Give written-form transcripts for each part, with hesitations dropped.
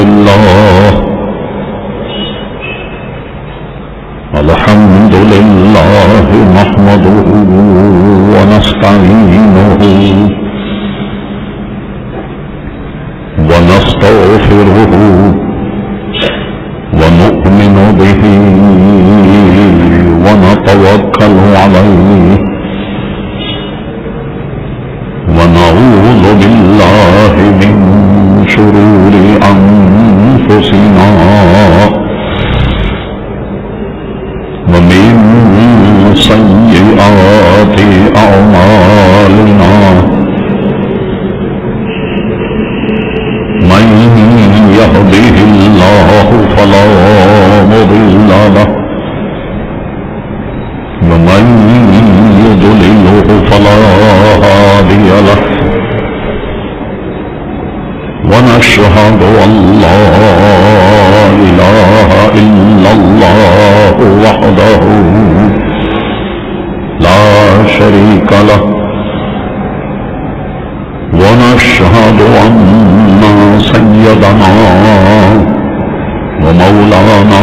لله نحمده ونستعينه ونستغفره ونؤمن به ونتوكل عليه ونعوذ بالله من شرور أنفسنا ومن سيئات أعمالنا من يهده الله فلا مضل له ومن يضلله فلا هادي له ونشهد أن لا إله إلا الله وحده لا شريك له ونشهد أن سيدنا ومولانا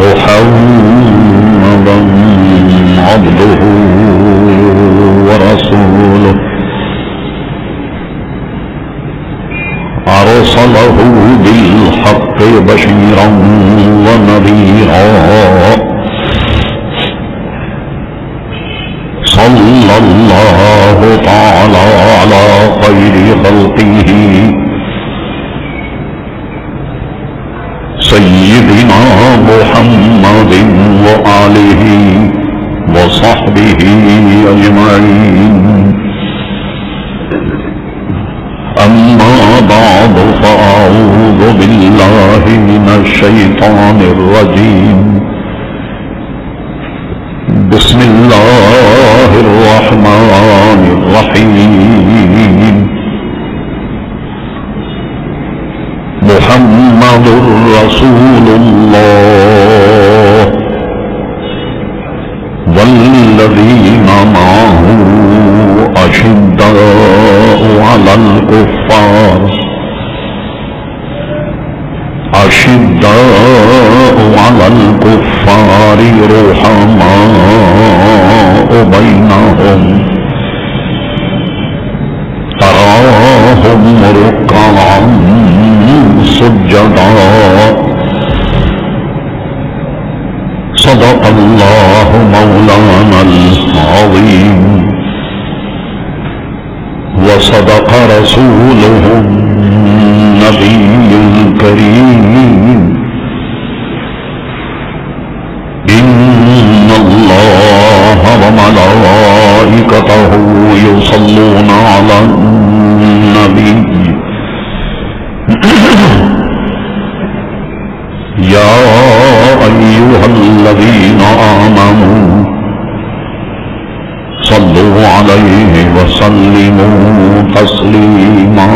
محمدا عبده ورسوله أرسله بالحق بشيرا ونذيرا صلى الله تعالى على خير خلقه سيدنا محمد وآله وصحبه أجمعين أما بعد فأعوذ بالله من الشيطان الرجيم بسم الله الرحمن الرحيم محمد رسول الله والذين معه أشداء على الكفار رحماء بينهم تراهم ركعا سجدا صدق الله مولانا العظيم وصدق رسوله النبي الكريم إن الله وملائكته يصلون على النبي يا أيها الذين آمنوا صلوا عليه وسلموا تسليما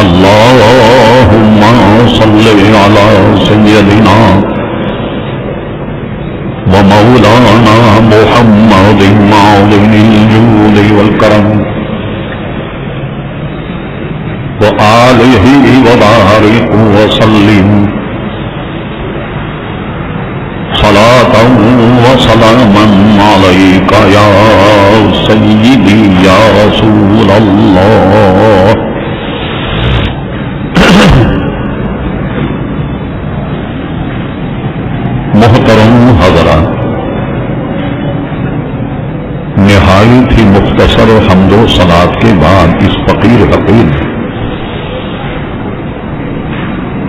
اللهم صل على سيدنا ومولانا محمد معظم الجود والكرم وآله وبارك وسلم صلاة وسلاما عليك يا سيدي يا رسول الله محترم حضرات، نہایت ہی مختصر حمد و صلات کے بعد اس فقیر حقیر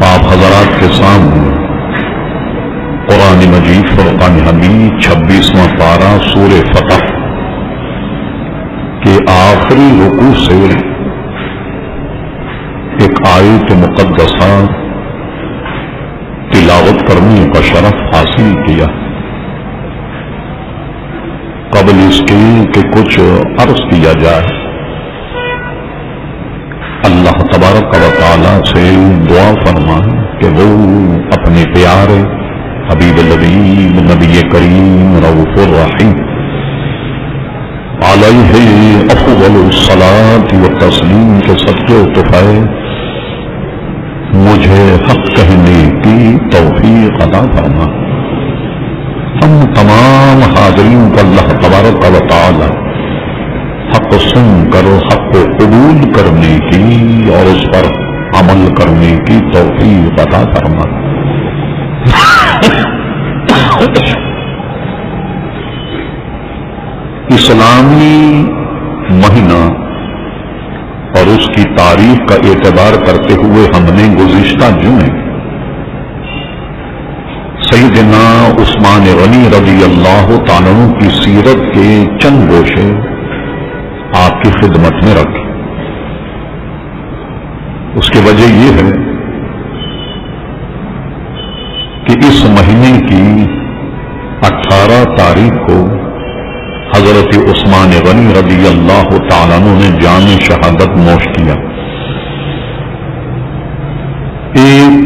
آپ حضرات کے سامنے قرآن مجید فرقان حمید 26واں پارہ سورہ فتح کے آخری رکوع سے ایک آیت مقدسہ تلاوت کرنے کا شرف حاصل کیا۔ قبل اس کے کہ کچھ عرض کیا جائے، اللہ تبارک و تعالی سے دعا فرمائیں کہ وہ اپنے پیارے حبیب الحبیب نبی کریم رؤوف الرحیم علیہ افضل افضل الصلاۃ و تسلیم کے صدقے و طفیل مجھے حق کہنے کی توفیق عطا فرما۔ ہم تمام حاضرین کو اللہ تبارک و تعالی حق سن کر حق کو قبول کرنے کی اور اس پر عمل کرنے کی توفیق عطا فرما۔ اسلامی مہینہ اور اس کی تاریخ کا اعتبار کرتے ہوئے ہم نے گزشتہ جمعے سیدنا عثمان غنی رضی اللہ تعالیٰ عنہ کی سیرت کے چند گوشے آپ کی خدمت میں رکھے۔ اس کی وجہ یہ ہے کہ اس مہینے کی 18 تاریخ کو حضرت عثمان غنی رضی اللہ تعالیٰ عنہ نے جام شہادت نوش کیا۔ ایک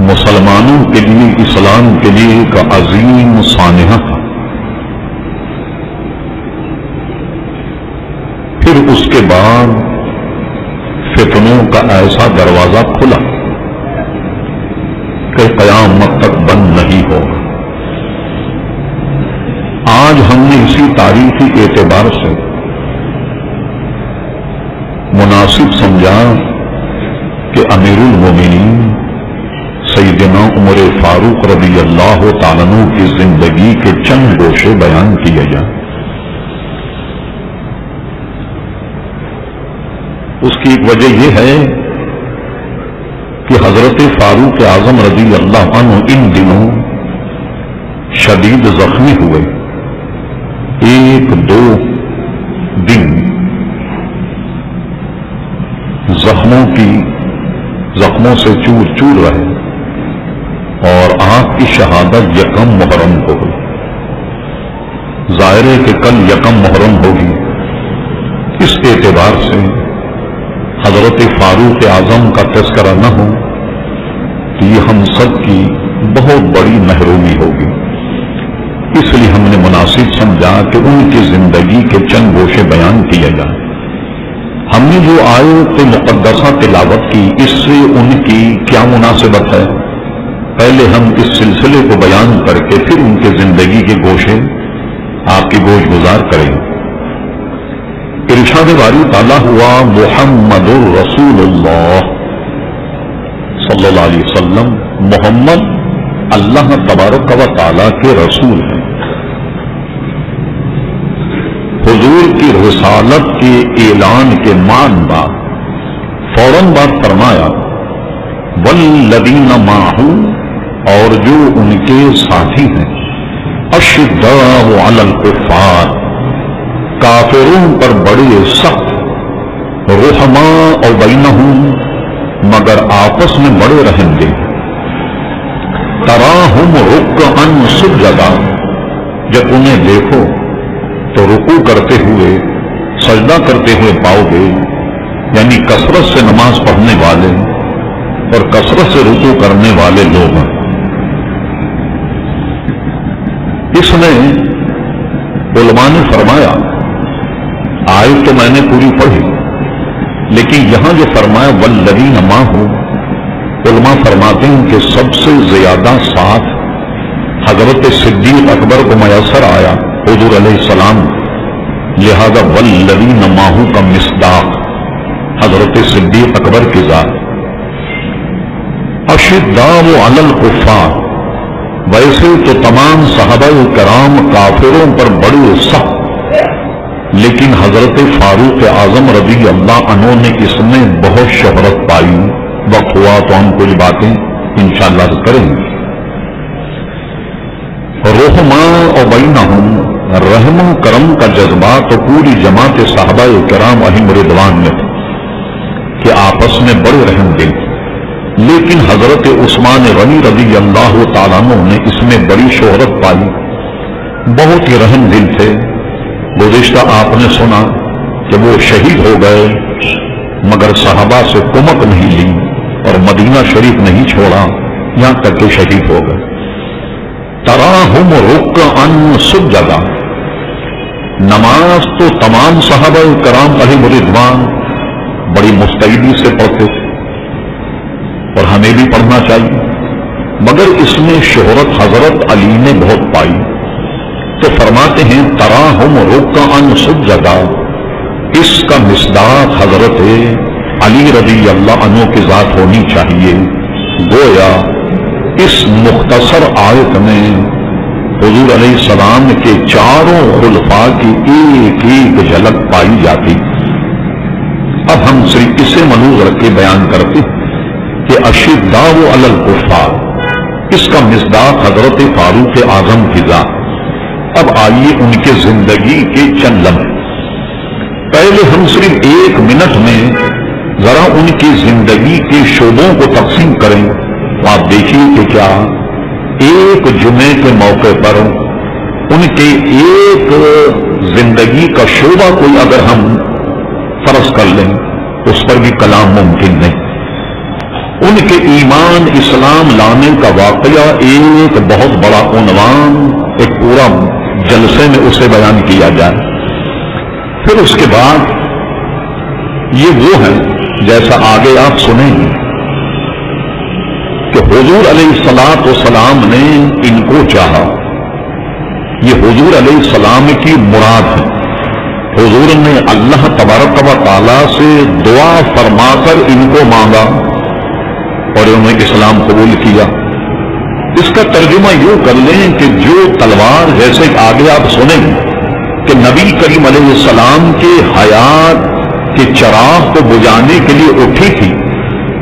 مسلمانوں کے لیے، اسلام کے لیے ایک عظیم سانحہ تھا۔ پھر اس کے بعد فتنوں کا ایسا دروازہ کھلا کہ قیامت تک بند نہیں ہوگا۔ آج ہم نے اسی تاریخی اعتبار سے مناسب سمجھا کہ امیر المومنین سیدنا عمر فاروق رضی اللہ تعالیٰ عنہ کی زندگی کے چند گوشے بیان کیے جائیں۔ اس کی ایک وجہ یہ ہے کہ حضرت فاروق اعظم رضی اللہ عنہ ان دنوں شدید زخمی ہوئے۔ 1-2 دن زخموں سے چور چور رہے اور آپ کی شہادت یکم محرم کو ہوئی۔ ظاہر ہے کہ کل یکم محرم ہوگی۔ اس اعتبار سے حضرت فاروق اعظم کا تذکرہ نہ ہو تو یہ ہم سب کی بہت بڑی محرومی ہوگی۔ اس لیے ہم نے مناسب سمجھا کہ ان کی زندگی کے چند گوشے بیان کیے جائیں۔ ہم نے جو آیت مقدسہ تلاوت کی، اس سے ان کی کیا مناسبت ہے؟ پہلے ہم اس سلسلے کو بیان کر کے پھر ان کے زندگی کے گوشے آپ کی گوش گزار کریں۔ ارشاد باری تعالیٰ ہوا محمد الرسول اللہ صلی اللہ علیہ وسلم، محمد اللہ تبارک و تعالیٰ کے رسول ہیں۔ حضور کی رسالت کے اعلان کے بعد فوراً بعد فرمایا والذین معہ، اور جو ان کے ساتھی ہیں، اشداء علی الکفار، کافروں پر بڑے سخت، رحماء بینہم، مگر آپس میں بڑے رحم دے، تراہم رکعا سجدا، جب انہیں دیکھو تو رکوع کرتے ہوئے، سجدہ کرتے ہوئے پاؤ گے، یعنی کثرت سے نماز پڑھنے والے اور کثرت سے رکوع کرنے والے لوگ ہیں۔ اس میں علماء نے فرمایا، آیت تو میں نے پوری پڑھی، لیکن یہاں جو فرمایا والذین معہ، علماء فرماتے ہیں کہ سب سے زیادہ ساتھ حضرت صدیق اکبر کو میسر آیا حضور علیہ السلام، لہذا والذین معہ کا مصداق حضرت صدیق اکبر کی ذات۔ اشداء علی الکفار، ویسے تو تمام صحابہ کرام کافروں پر بڑے سخت، لیکن حضرت فاروق اعظم رضی اللہ عنہ نے اس میں بہت شہرت پائی۔ وقت ہوا تو ہم کچھ باتیں انشاءاللہ کریں گے۔ رحماء بینہم، رحم و کرم کا جذبہ تو پوری جماعت صحابہ کرام علیہم رضوان میں تھا کہ آپس میں بڑے رحم دل، لیکن حضرت عثمان غنی رضی اللہ تعالیٰ عنہ نے اس میں بڑی شہرت پائی، بہت ہی رحم دل تھے۔ گزشتہ آپ نے سنا کہ وہ شہید ہو گئے، مگر صحابہ سے کمک نہیں لی اور مدینہ شریف نہیں چھوڑا، یہاں تک کہ شہید ہو گئے۔ تراہم رکعا سجدا، نماز تو تمام صحابہ کرام علیہ رضوان بڑی مستعدی سے پڑھتے تھے اور ہمیں بھی پڑھنا چاہیے، مگر اس میں شہرت حضرت علی نے بہت پائی، تو فرماتے ہیں تراہم رکعن سجدا، اس کا مصداق حضرت علی رضی اللہ عنہ کی ذات ہونی چاہیے۔ گویا اس مختصر آیت میں حضور علیہ السلام کے چاروں خلفاء کی ایک ایک جھلک پائی جاتی۔ اب ہم صرف اسے ملحوظ رکھ کے بیان کرتے کہ اشداء علی الکفار، اس کا مصداق حضرت فاروق اعظم کی ذات۔ اب آئیے ان کے زندگی کے چند لمحے، پہلے ہم صرف 1 منٹ میں ذرا ان کی زندگی کے شعبوں کو تقسیم کریں تو آپ دیکھیے کہ کیا ایک جمعے کے موقع پر ان کے ایک زندگی کا شعبہ کوئی اگر ہم فرض کر لیں اس پر بھی کلام ممکن نہیں۔ ان کے ایمان اسلام لانے کا واقعہ ایک بہت بڑا عنوان، ایک پورا جلسے میں اسے بیان کیا جائے۔ پھر اس کے بعد یہ وہ ہے جیسا آگے آپ سنیں گے کہ حضور علیہ السلام نے ان کو چاہا، یہ حضور علیہ السلام کی مراد ہے۔ حضور نے اللہ تبارک و تعالیٰ سے دعا فرما کر ان کو مانگا اور انہوں نے اسلام قبول کیا۔ اس کا ترجمہ یوں کر لیں کہ جو تلوار، جیسے آگے آپ سنیں کہ نبی کریم علیہ السلام کے حیات کے چراغ کو بجھانے کے لیے اٹھی تھی،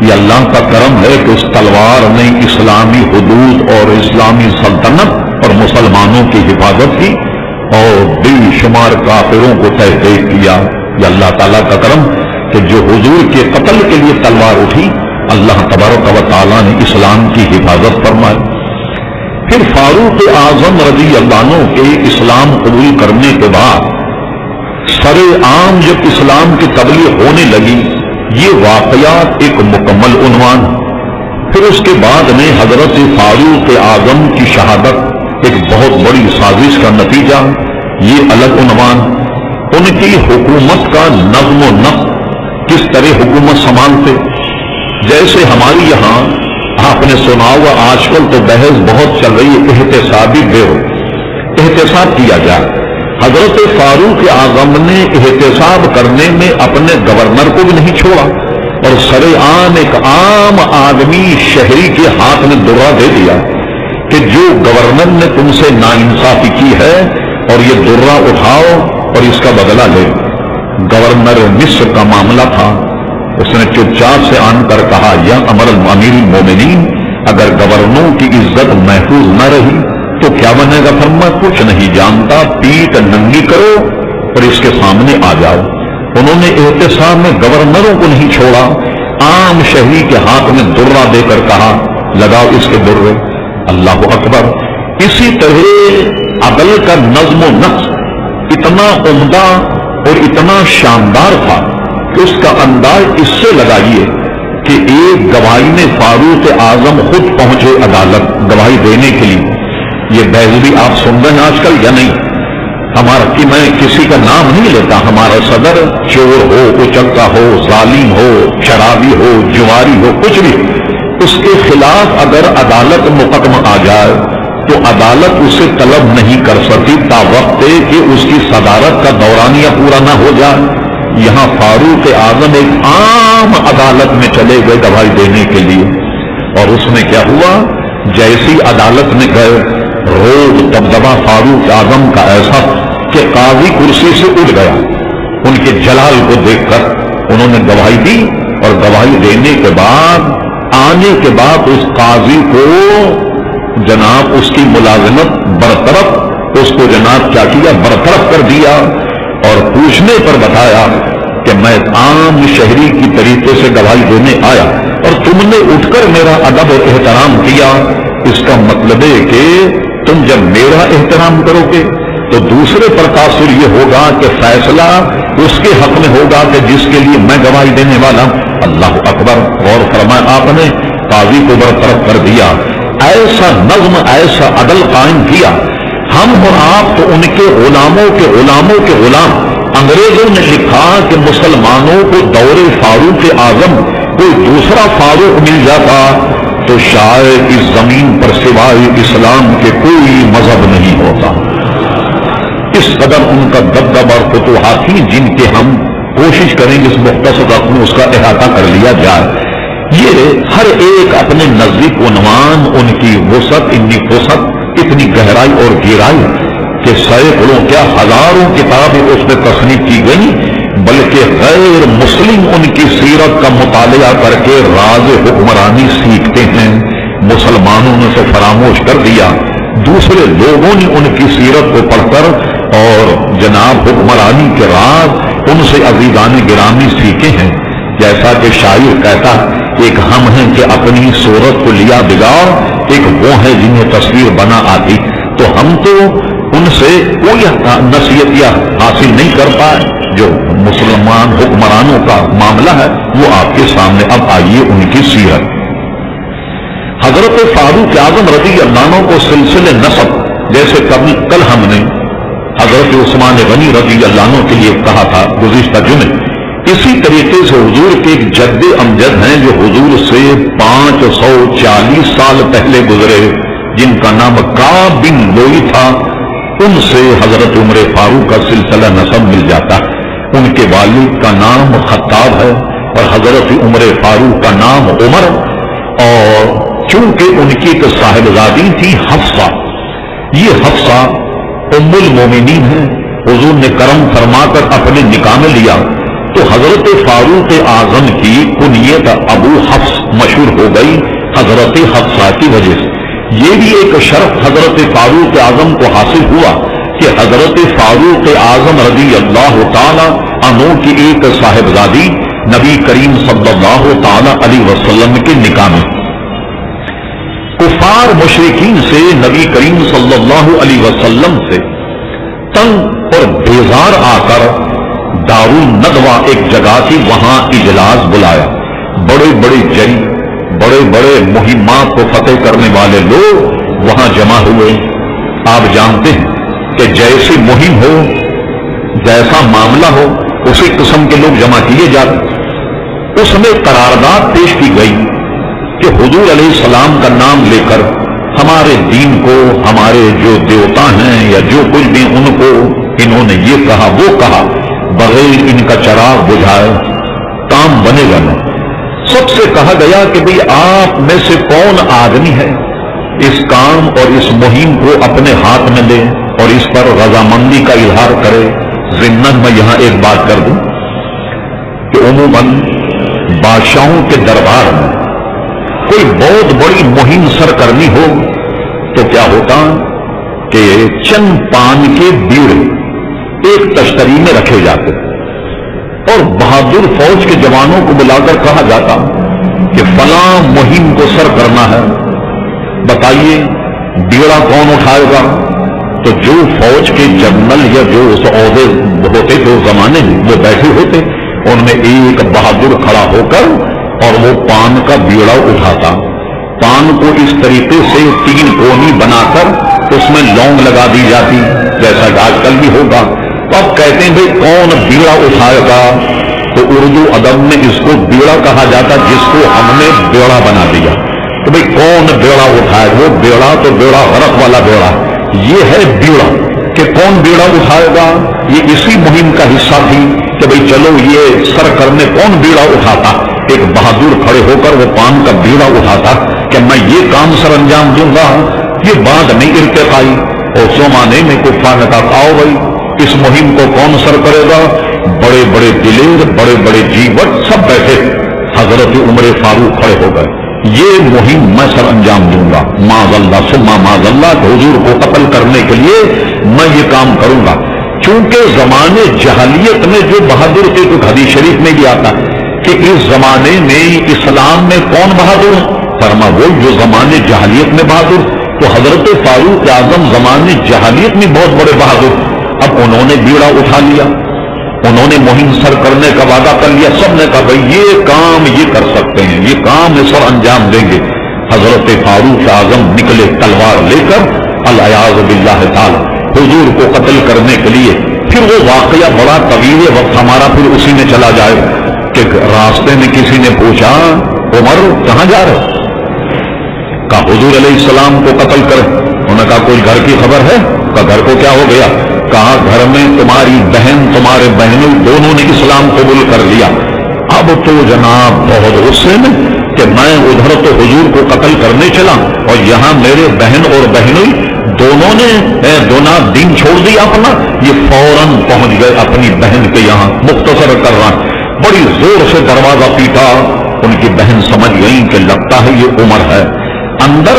یہ اللہ کا کرم ہے کہ اس تلوار نے اسلامی حدود اور اسلامی سلطنت اور مسلمانوں کی حفاظت کی اور بے شمار کافروں کو تحقیق کیا۔ یہ اللہ تعالیٰ کا کرم کہ جو حضور کے قتل کے لیے تلوار اٹھی، اللہ تبارک و تعالیٰ نے اسلام کی حفاظت فرمائی۔ پھر فاروق اعظم رضی اللہ عنہ کے اسلام قبول کرنے کے بعد سر عام جب اسلام کی تبلیغ ہونے لگی، یہ واقعات ایک مکمل عنوان۔ پھر اس کے بعد میں حضرت فاروق اعظم کی شہادت ایک بہت بڑی سازش کا نتیجہ، یہ الگ عنوان۔ ان کی حکومت کا نظم و نسق، کس طرح حکومت سنبھالتے، جیسے ہماری یہاں آپ نے سنا ہوا آج کل تو بحث بہت چل رہی ہے احتسابی بیو، احتساب کیا جائے۔ حضرت فاروق اعظم نے احتساب کرنے میں اپنے گورنر کو بھی نہیں چھوڑا اور سر عام ایک عام آدمی شہری کے ہاتھ میں درہ دے دیا کہ جو گورنر نے تم سے ناانصافی کی ہے اور یہ درہ اٹھاؤ اور اس کا بدلہ لے۔ گورنر مصر کا معاملہ تھا، اس نے چپ چاپ سے آن کر کہا یا امیر المومنین، اگر گورنروں کی عزت محفوظ نہ رہی تو کیا بنے گا؟ فرما کچھ نہیں جانتا، پیٹ ننگی کرو اور اس کے سامنے آ جاؤ۔ انہوں نے احتساب میں گورنروں کو نہیں چھوڑا، عام شہری کے ہاتھ میں درہ دے کر کہا لگاؤ اس کے درے۔ اللہ اکبر۔ اسی طرح عدل کا نظم و نسق اتنا عمدہ اور اتنا شاندار تھا کہ اس کا انداز اس سے لگائیے کہ ایک گواہی میں فاروق اعظم خود پہنچے عدالت گواہی دینے کے لیے۔ یہ بحث بھی آپ سن رہے ہیں آج کل یا نہیں؟ ہمارا کہ میں کسی کا نام نہیں لیتا، ہمارا صدر چور ہو، اچکا ہو، ظالم ہو، شرابی ہو، جواری ہو، کچھ بھی، اس کے خلاف اگر عدالت مقدمہ آ جائے تو عدالت اسے طلب نہیں کر سکتی تا وقت کہ اس کی صدارت کا دورانیہ پورا نہ ہو جائے۔ یہاں فاروق اعظم ایک عام عدالت میں چلے گئے گواہی دینے کے لیے، اور اس میں کیا ہوا؟ جیسی عدالت میں گئے، روب دبدبا فاروق اعظم کا ایسا کہ قاضی کرسی سے اٹھ گیا۔ ان کے جلال کو دیکھ کر انہوں نے گواہی دی، اور گواہی دینے کے بعد آنے کے بعد اس قاضی کو جناب اس کی ملازمت برطرف، اس کو جناب کیا کیا؟ برطرف کر دیا، اور پوچھنے پر بتایا کہ میں عام شہری کی طریقے سے گواہی دینے آیا اور تم نے اٹھ کر میرا ادب و احترام کیا، اس کا مطلب ہے کہ تم جب میرا احترام کرو گے تو دوسرے پر تاثر یہ ہوگا کہ فیصلہ اس کے حق میں ہوگا کہ جس کے لیے میں گواہی دینے والا ہوں۔ اللہ اکبر۔ غور فرمایا، آپ نے قاضی کو برطرف کر دیا، ایسا نظم ایسا عدل قائم کیا۔ ہم اور آپ تو ان کے غلاموں کے غلاموں کے غلام. انگریزوں نے لکھا کہ مسلمانوں کو دور فاروق اعظم کوئی دوسرا فاروق مل جاتا تو شاید اس زمین پر سوائے اسلام کے کوئی مذہب نہیں ہوتا. اس قدر ان کا دبدبہ اور فتوحات تھی جن کے ہم کوشش کریں گے اس مختصر وقت میں اس کا احاطہ کر لیا جائے. یہ ہر ایک اپنے نزدیک عنوان، ان کی وسعت، اتنی گہرائی اور گہرائی کہ سینکڑوں کیا ہزاروں کتابیں اس میں تصنیف کی گئی، بلکہ غیر مسلم ان کی سیرت کا مطالعہ کر کے راز حکمرانی سیکھتے ہیں. مسلمانوں نے اسے فراموش کر دیا، دوسرے لوگوں نے ان کی سیرت کو پڑھ کر اور جناب حکمرانی کے راز ان سے عزیزان گرامی سیکھے ہیں. جیسا کہ شاعر کہتا، ایک ہم ہیں کہ اپنی صورت کو لیا بگاڑ، ایک وہ ہے جنہیں تصویر بنا آتی. تو ہم تو ان سے کوئی نصیحت یا حاصل نہیں کر پائے. جو مسلمان حکمرانوں کا معاملہ ہے وہ آپ کے سامنے. اب آئیے ان کی سیرت. حضرت فاروق اعظم رضی اللہ عنہ کو سلسلے نسب جیسے کل ہم نے حضرت عثمان غنی رضی اللہ عنہ کے لیے کہا تھا گزشتہ جمعے، اسی طریقے سے حضور کے ایک جد امجد ہیں جو حضور سے 540 سال پہلے گزرے، جن کا نام کعب بن لوئی تھا. ان سے حضرت عمر فاروق کا سلسلہ نسب مل جاتا ہے. ان کے والد کا نام خطاب ہے اور حضرت عمر فاروق کا نام عمر. اور چونکہ ان کی ایک صاحبزادی تھی حفصہ، یہ حفصہ ام المومنین ہے. حضور نے کرم فرما کر اپنے نکاح میں لیا تو حضرت فاروق اعظم کی کنیت ابو حفص مشہور ہو گئی حضرت حفصہ کی وجہ سے. یہ بھی ایک شرف حضرت فاروق اعظم کو حاصل ہوا کہ حضرت فاروق اعظم رضی اللہ تعالی عنہ کی ایک صاحبزادی نبی کریم صلی اللہ تعالی علیہ وسلم کے نکاح میں کفار مشرکین سے نبی کریم صلی اللہ علیہ وسلم سے تنگ اور بیزار آ کر دارالندوہ ایک جگہ تھی، وہاں اجلاس بلایا. بڑے بڑے جنگ، بڑے بڑے مہمات کو فتح کرنے والے لوگ وہاں جمع ہوئے. آپ جانتے ہیں کہ جیسی مہم ہو، جیسا معاملہ ہو، اسی قسم کے لوگ جمع کیے جاتے. اس میں قرارداد پیش کی گئی کہ حضور علیہ السلام کا نام لے کر ہمارے دین کو، ہمارے جو دیوتا ہیں یا جو کچھ بھی ان کو انہوں نے یہ کہا وہ کہا، بغیر ان کا چراغ بجھائے کام بنے گا نہیں. سب سے کہا گیا کہ بھئی آپ میں سے کون آدمی ہے اس کام اور اس مہم کو اپنے ہاتھ میں لے اور اس پر رضامندی کا اظہار کرے. ضمن میں یہاں ایک بات کر دوں کہ عموماً بادشاہوں کے دربار میں کوئی بہت بڑی مہم سر کرنی ہو تو کیا ہوتا کہ چند پان کے بیڑے ایک تشتری میں رکھے جاتے اور بہادر فوج کے جوانوں کو بلا کر کہا جاتا کہ فلاں مہم کو سر کرنا ہے، بتائیے بیڑا کون اٹھائے گا. تو جو فوج کے جنرل یا جو اس عہدے ہوتے تھے اس زمانے میں وہ بیٹھے ہوتے، ان میں ایک بہادر کھڑا ہو کر اور وہ پان کا بیڑا اٹھاتا. پان کو اس طریقے سے 3 کونی بنا کر اس میں لونگ لگا دی جاتی جیسا کہ آج کل بھی ہوگا. اب کہتے ہیں بھئی کون بیڑا اٹھائے گا، تو اردو ادب میں اس کو بیڑا کہا جاتا جس کو ہم نے بیڑا بنا دیا. تو بھئی کون بیڑا اٹھائے، وہ بیڑا تو بیڑا غرق والا بیڑا، یہ ہے بیڑا کہ کون بیڑا اٹھائے گا. یہ اسی مہم کا حصہ تھی کہ بھئی چلو یہ سر کرنے کون بیڑا اٹھاتا. ایک بہادر کھڑے ہو کر وہ پان کا بیڑا اٹھاتا کہ میں یہ کام سر انجام دوں گا. یہ بات نہیں ارتقائی اور زمانے میں کفار نے کہا آؤ بھائی اس مہم کو کون سر کرے گا. بڑے بڑے دلیر، بڑے بڑے جیوٹ سب بیٹھے. حضرت عمر فاروق کھڑے ہو گئے، یہ مہم میں سر انجام دوں گا، معاذ اللہ ثم معاذ اللہ، حضور کو قتل کرنے کے لیے میں یہ کام کروں گا. چونکہ زمانے جہلیت میں جو بہادر کے کچھ حدیث شریف میں بھی آتا کہ اس زمانے میں اسلام میں کون بہادر ہے، فرما وہ جو زمانے جہلیت میں بہادر. تو حضرت فاروق اعظم زمانے جہلیت میں بہت بڑے بہادر. اب انہوں نے بیڑا اٹھا لیا، انہوں نے مہم سر کرنے کا وعدہ کر لیا. سب نے کہا بھائی یہ کام یہ کر سکتے ہیں، یہ کام اس پر انجام دیں گے. حضرت فاروق اعظم نکلے تلوار لے کر، العیاذ باللہ تعالی حضور کو قتل کرنے کے لیے. پھر وہ واقعہ بڑا طویل وقت ہمارا پھر اسی میں چلا جائے کہ راستے میں کسی نے پوچھا عمر کہاں جا رہے؟ کہا حضور علیہ السلام کو قتل کرے. انہوں نے کہا کوئی گھر کی خبر ہے؟ کہا گھر کو کیا ہو گیا؟ کہا گھر میں تمہاری بہن تمہارے بہنوں دونوں نے اسلام قبول کر لیا. اب تو جناب بہت غصے میں کہ میں ادھر تو حضور کو قتل کرنے چلا اور یہاں میرے بہن اور بہنوں دونوں نے دین چھوڑ دیا اپنا. یہ فوراً پہنچ گئے اپنی بہن کے یہاں. مختصر کر رہا بڑی زور سے دروازہ پیٹا. ان کی بہن سمجھ گئی کہ لگتا ہے یہ عمر ہے. اندر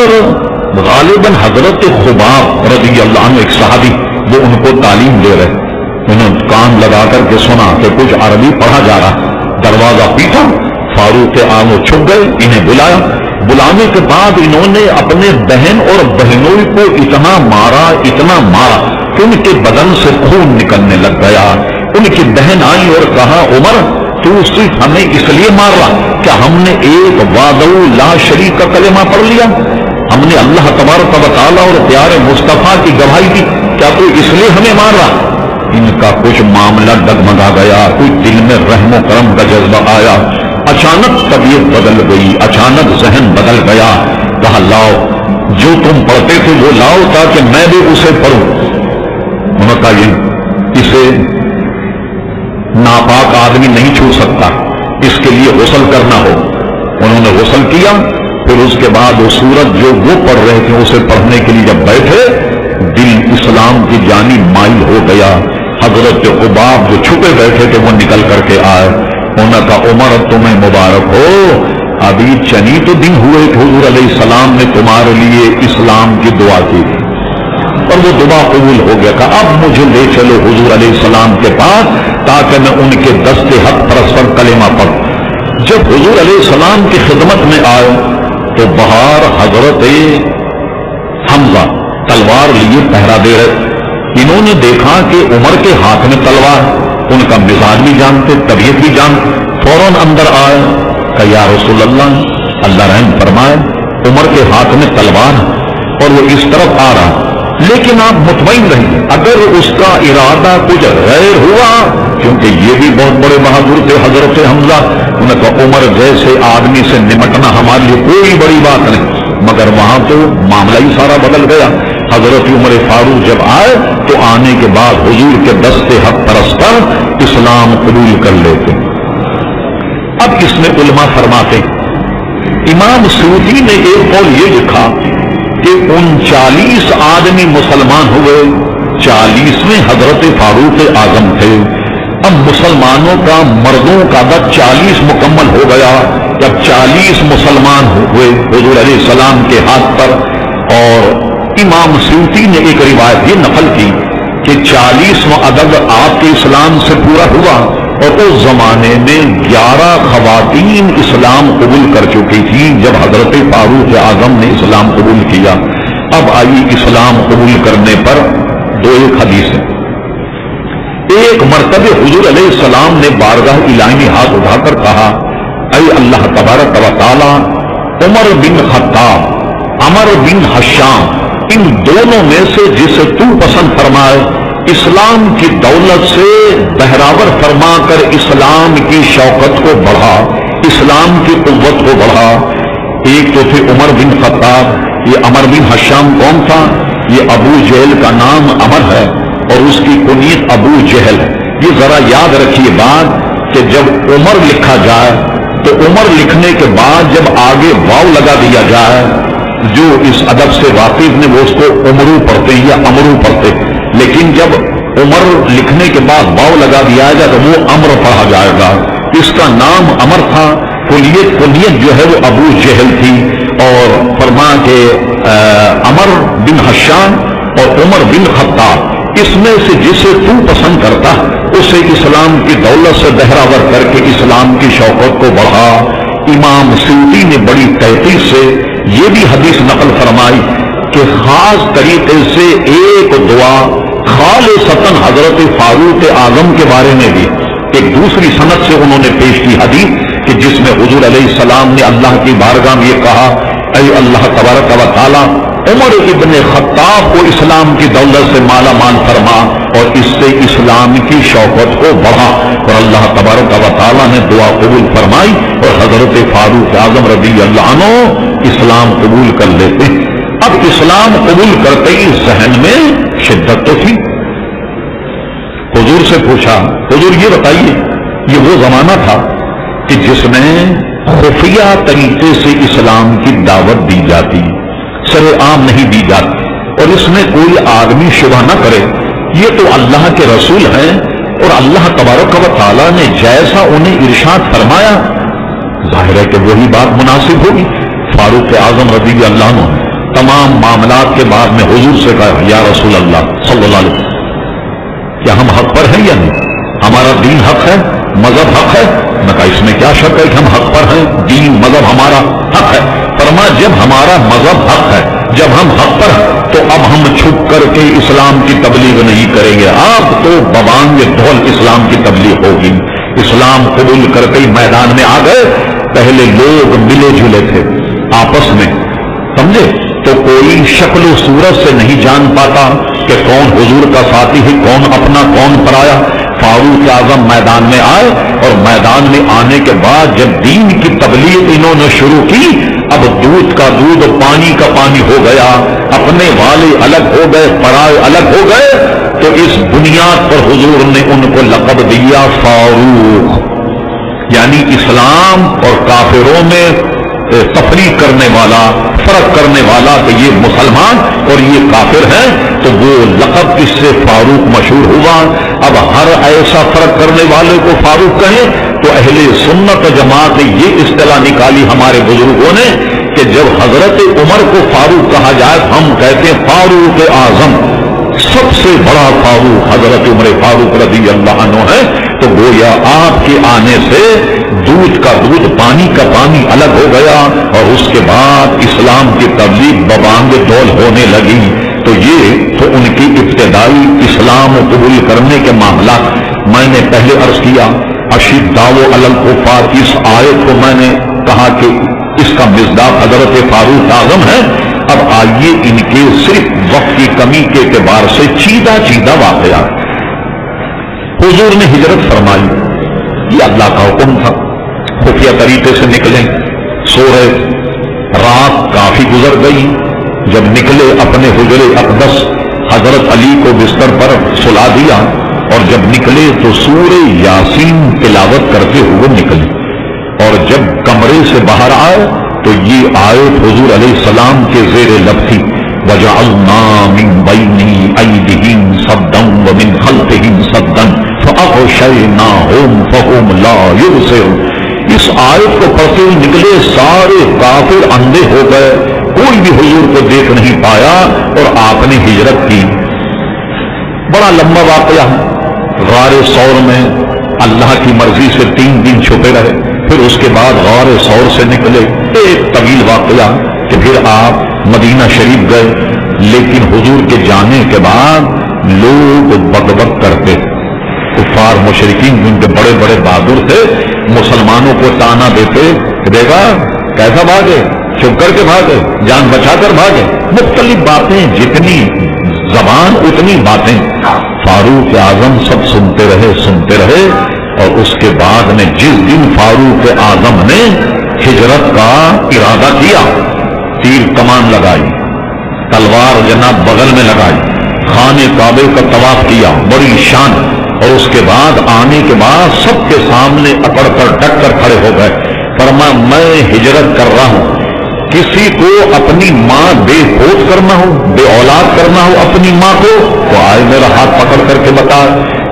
غالباً حضرت خباب رضی اللہ عنہ ایک صحابی وہ ان کو تعلیم دے رہے. انہوں نے کان لگا کر کے سنا کہ کچھ عربی پڑھا جا رہا. دروازہ پیٹا. فاروق آنو چھپ گئے. انہیں بلایا. بلانے کے بعد انہوں نے اپنے بہن اور بہنوں کو اتنا مارا کہ ان کے بدن سے خون نکلنے لگ گیا. ان کی بہن آئی اور کہا عمر تو صرف ہمیں اس لیے مار رہا کیا ہم نے ایک وعدہ لا شریک کا کلمہ پڑھ لیا؟ ہم نے اللہ تبارک و تعالیٰ اور پیارے مصطفیٰ کی گواہی دی. کیا تو اس لیے ہمیں مار رہا؟ ان کا کچھ معاملہ ڈگمگا گیا. کوئی دل میں رحم و کرم کا جذبہ آیا. اچانک طبیعت بدل گئی. اچانک ذہن بدل گیا. کہا لاؤ جو تم پڑھتے تھے وہ لاؤ تاکہ میں بھی اسے پڑھوں. انہوں نے کہا یہ اسے ناپاک آدمی نہیں چھو سکتا. اس کے لیے غسل کرنا ہو. انہوں نے غسل کیا. پھر اس کے بعد وہ سورت جو وہ پڑھ رہے تھے اسے پڑھنے کے لیے جب بیٹھے دل اسلام کی جانب مائل ہو گیا. حضرت خباب جو چھپے بیٹھے تھے وہ نکل کر کے آئے. انہوں نے کہا عمر تمہیں مبارک ہو. ابھی چند تو دن ہوئے کہ حضور علیہ السلام نے تمہارے لیے اسلام کی دعا کی اور وہ دعا قبول ہو گیا. کہا اب مجھے لے چلو حضور علیہ السلام کے پاس تاکہ میں ان کے دست حق پرسپر کلمہ پڑھوں. جب حضور علیہ السلام کی خدمت میں آئے تو باہر حضرت حمزہ تلوار لیے پہرا دے رہے. انہوں نے دیکھا کہ عمر کے ہاتھ میں تلوار. ان کا مزاج بھی جانتے طبیعت بھی جانتے. فوراً اندر آئے. کہ یا رسول اللہ رحم فرمائے عمر کے ہاتھ میں تلوار اور وہ اس طرف آ رہا. لیکن آپ مطمئن رہیے اگر اس کا ارادہ کچھ غیر ہوا کیونکہ یہ بھی بہت بڑے بہادر تھے حضرت حمزہ. انہوں نے عمر جیسے آدمی سے نمٹنا ہمارے لیے کوئی بڑی بات نہیں. مگر وہاں تو معاملہ ہی سارا بدل گیا. حضرت عمر فاروق جب آئے تو آنے کے بعد حضور کے دست حق پرستر اسلام قبول کر لیتے. اب اس میں علماء فرماتے امام سیوطی نے ایک قول یہ لکھا کہ 39 آدمی مسلمان ہوئے. 40ویں حضرت فاروق اعظم تھے. اب مسلمانوں کا مردوں کا عدد 40 مکمل ہو گیا. جب 40 مسلمان ہوئے حضور علیہ السلام کے ہاتھ پر. اور امام سیوطی نے ایک روایت یہ نقل کی کہ 40واں عدد آپ کے اسلام سے پورا ہوا اور اس زمانے میں 11 خواتین اسلام قبول کر چکی تھی جب حضرت فاروق اعظم نے اسلام قبول کیا. اب آئی اسلام قبول کرنے پر ایک حدیث ہے. ایک مرتبہ حضور علیہ السلام نے بارگاہ الہی میں ہاتھ اٹھا کر کہا اے اللہ تبارک و تعالی عمر بن خطاب عمر بن حشام ان دونوں میں سے جسے تو پسند فرمائے اسلام کی دولت سے بہراور فرما کر اسلام کی شوکت کو بڑھا اسلام کی قوت کو بڑھا. ایک تو تھے عمر بن خطاب. یہ عمر بن حشام کون تھا؟ یہ ابو جہل کا نام عمر ہے اور اس کی کنیت ابو جہل ہے. یہ ذرا یاد رکھیے بات کہ جب عمر لکھا جائے تو عمر لکھنے کے بعد جب آگے واو لگا دیا جائے جو اس ادب سے واقف نے وہ اس کو عمرو پڑھتے ہیں یا امرو پڑھتے. لیکن جب عمر لکھنے کے بعد واو لگا دیا جائے تو وہ امر پڑھا جائے گا. اس کا نام عمر تھا. کنیت جو ہے وہ ابو جہل تھی. اور فرما کہ عمر بن حشام اور عمر بن خطاب اس میں سے جسے تو پسند کرتا اسے اسلام کی دولت سے بہراور کر کے اسلام کی شوکت کو بڑھا. امام سیوطی نے بڑی تحقیق سے یہ بھی حدیث نقل فرمائی کہ خاص طریقے سے ایک دعا خالصتاً حضرت فاروق اعظم کے بارے میں بھی ایک دوسری سند سے انہوں نے پیش کی حدیث کہ جس میں حضور علیہ السلام نے اللہ کی بارگاہ میں یہ کہا اے اللہ تبارک و تعالی عمر ابن خطاب کو اسلام کی دولت سے مالا مال فرما اور اس سے اسلام کی شوکت کو بڑھا، اور اللہ تبارک و تعالیٰ نے دعا قبول فرمائی اور حضرت فاروق اعظم رضی اللہ عنہ اسلام قبول کر لیتے۔ اب اسلام قبول کرتے ہی ذہن میں شدت تو تھی۔ حضور سے پوچھا، حضور یہ بتائیے، یہ وہ زمانہ تھا کہ جس میں خفیہ طریقے سے اسلام کی دعوت دی جاتی، سر عام نہیں دی جاتی، اور اس میں کوئی آدمی شبہ نہ کرے یہ تو اللہ کے رسول ہیں، اور اللہ تبارک و تعالیٰ نے جیسا انہیں ارشاد فرمایا ظاہر ہے کہ وہی بات مناسب ہوگی۔ فاروق اعظم رضی اللہ عنہ تمام معاملات کے بعد میں حضور سے کہا، یا رسول اللہ صلی اللہ علیہ وسلم، کیا ہم حق پر ہیں یا نہیں؟ ہمارا دین حق ہے، مذہب حق ہے؟ میں کہا اس میں کیا شک ہے کہ ہم حق پر ہیں، دین مذہب ہمارا حق ہے۔ فرمایا جب ہمارا مذہب حق ہے، جب ہم حق پر ہیں، تو اب ہم چھپ کر کے اسلام کی تبلیغ نہیں کریں گے، اب تو ببانگ ڈھول اسلام کی تبلیغ ہوگی۔ اسلام قبول کرتے ہی میدان میں آ گئے۔ پہلے لوگ ملے جلے تھے آپس میں، سمجھے، تو کوئی شکل و صورت سے نہیں جان پاتا کہ کون حضور کا ساتھی ہے، کون اپنا کون پرایا۔ فاروق اعظم میدان میں آئے، اور میدان میں آنے کے بعد جب دین کی تبلیغ انہوں نے شروع کی، اب دودھ کا دودھ پانی کا پانی ہو گیا، اپنے والے الگ ہو گئے، پرائے الگ ہو گئے۔ تو اس بنیاد پر حضور نے ان کو لقب دیا فاروق، یعنی اسلام اور کافروں میں تفریق کرنے والا، فرق کرنے والا کہ یہ مسلمان اور یہ کافر ہیں، تو وہ لقب اس سے فاروق مشہور ہوا۔ اب ہر ایسا فرق کرنے والے کو فاروق کہیں تو اہل سنت جماعت نے یہ اصطلاح نکالی ہمارے بزرگوں نے کہ جب حضرت عمر کو فاروق کہا جائے، ہم کہتے ہیں فاروق اعظم، سب سے بڑا فاروق حضرت عمر فاروق رضی اللہ عنہ ہے۔ تو گویا آپ کے آنے سے دودھ کا دودھ پانی کا پانی الگ ہو گیا، اور اس کے بعد اسلام کی تبلیغ ببانگ ڈول ہونے لگی۔ تو یہ تو ان کی ابتدائی اسلام قبول کرنے کے معاملات میں نے پہلے عرض کیا۔ اشداء علی الکفار، اس آیت کو میں نے کہا کہ اس کا مصداق حضرت فاروق اعظم ہے۔ اب آئیے ان کے صرف وقت کی کمی کے اعتبار سے چیدہ چیدہ واقعات۔ حضور نے ہجرت فرمائی، یہ اللہ کا حکم تھا، خفیہ طریقے سے نکلیں، سو رہے، رات کافی گزر گئی، جب نکلے اپنے حجر اقدس حضرت علی کو بستر پر سلا دیا، اور جب نکلے تو سورہ یاسین تلاوت کرتے ہوئے نکلے، اور جب کمرے سے باہر آئے تو یہ آیت حضور علیہ السلام کے زیر لب تھی، وَجَعَلْنَا مِن بَيْنِ أَيْدِيهِمْ صَدًّا وَمِنْ خَلْفِهِمْ صَدًّا فَأَغْشَيْنَاهُمْ فَهُمْ لَا يُبْصِرُونَ۔ اس آیت کو پڑھتے ہوئے نکلے، سارے کافر اندھے ہو گئے، کوئی بھی حضور کو دیکھ نہیں پایا، اور آپ نے ہجرت کی۔ بڑا لمبا واقعہ ہے۔ غار ثور میں اللہ کی مرضی سے 3 دن چھپے رہے، پھر اس کے بعد غار ثور سے نکلے، ایک طویل واقعہ کہ پھر آپ مدینہ شریف گئے۔ لیکن حضور کے جانے کے بعد لوگ بغبغ کرتے، کفار مشرکین جن کے بڑے بڑے بہادر تھے، مسلمانوں کو تانا دیتے، دیکھا کیسا بھاگے، چھپ کر کے بھاگے، جان بچا کر بھاگے، مختلف باتیں، جتنی زبان اتنی باتیں۔ فاروق اعظم سب سنتے رہے، اور اس کے بعد میں جس دن فاروق اعظم نے ہجرت کا ارادہ کیا، تیر کمان لگائی، تلوار جناب بغل میں لگائی، خانے کعبے کا طواف کیا بڑی شان، اور اس کے بعد آنے کے بعد سب کے سامنے اکڑ کر ڈٹ کر کھڑے ہو گئے۔ فرمایا میں ہجرت کر رہا ہوں، کسی کو اپنی ماں بے ہوش کرنا ہو، بے اولاد کرنا ہو اپنی ماں کو، تو آئے میرا ہاتھ پکڑ کر کے بتا۔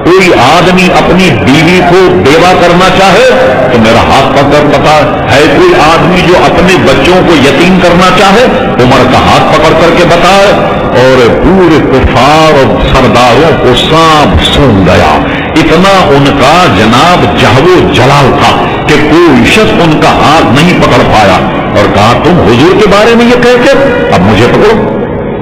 کوئی آدمی اپنی بیوی کو بیوہ کرنا چاہے تو میرا ہاتھ پکڑ بتا۔ ہے کوئی آدمی جو اپنے بچوں کو یتیم کرنا چاہے، عمر کا ہاتھ پکڑ کر کے بتائے۔ اور پورے کفار اور سرداروں کو سانپ سونگ گیا، اتنا ان کا جناب جہو جلال تھا کہ کوئی شخص ان کا ہاتھ نہیں پکڑ پایا، اور کہا تم حضور کے بارے میں یہ کہہ کے اب مجھے پکڑو،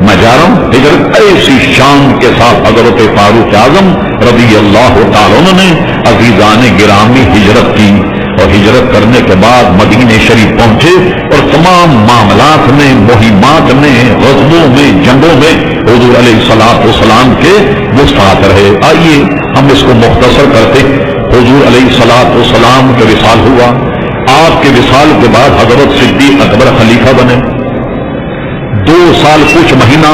میں جا رہا ہوں ہجرت۔ ایسی شان کے ساتھ حضرت فاروق اعظم رضی اللہ تعالیٰ عنہ نے عزیزان گرامی ہجرت کی، اور ہجرت کرنے کے بعد مدینہ شریف پہنچے، اور تمام معاملات میں، مہمات میں، غزووں میں، جنگوں میں حضور علیہ الصلوۃ والسلام کے وہ ساتھ رہے۔ آئیے ہم اس کو مختصر کرتے۔ حضور علیہ الصلوۃ والسلام کا وصال ہوا، آپ کے وصال کے بعد حضرت صدیق اکبر خلیفہ بنے۔ 2 سال کچھ مہینہ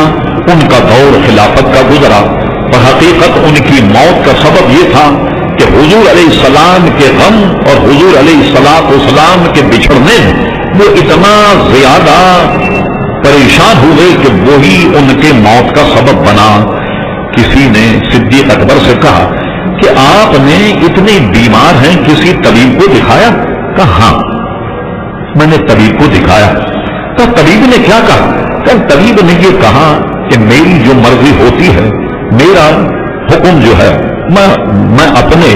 ان کا دور خلافت کا گزرا، اور حقیقت ان کی موت کا سبب یہ تھا کہ حضور علیہ السلام کے غم اور حضور علیہ السلام کے بچھڑنے وہ اتنا زیادہ پریشان ہوئے کہ وہی ان کے موت کا سبب بنا۔ کسی نے صدیق اکبر سے کہا کہ آپ نے اتنے بیمار ہیں، کسی طبیب کو دکھایا؟ کہا ہاں میں نے طبیب کو دکھایا۔ تو طبیب نے کیا کہا؟ کہ طبیب نے یہ کہا کہ میری جو مرضی ہوتی ہے، میرا حکم جو ہے میں اپنے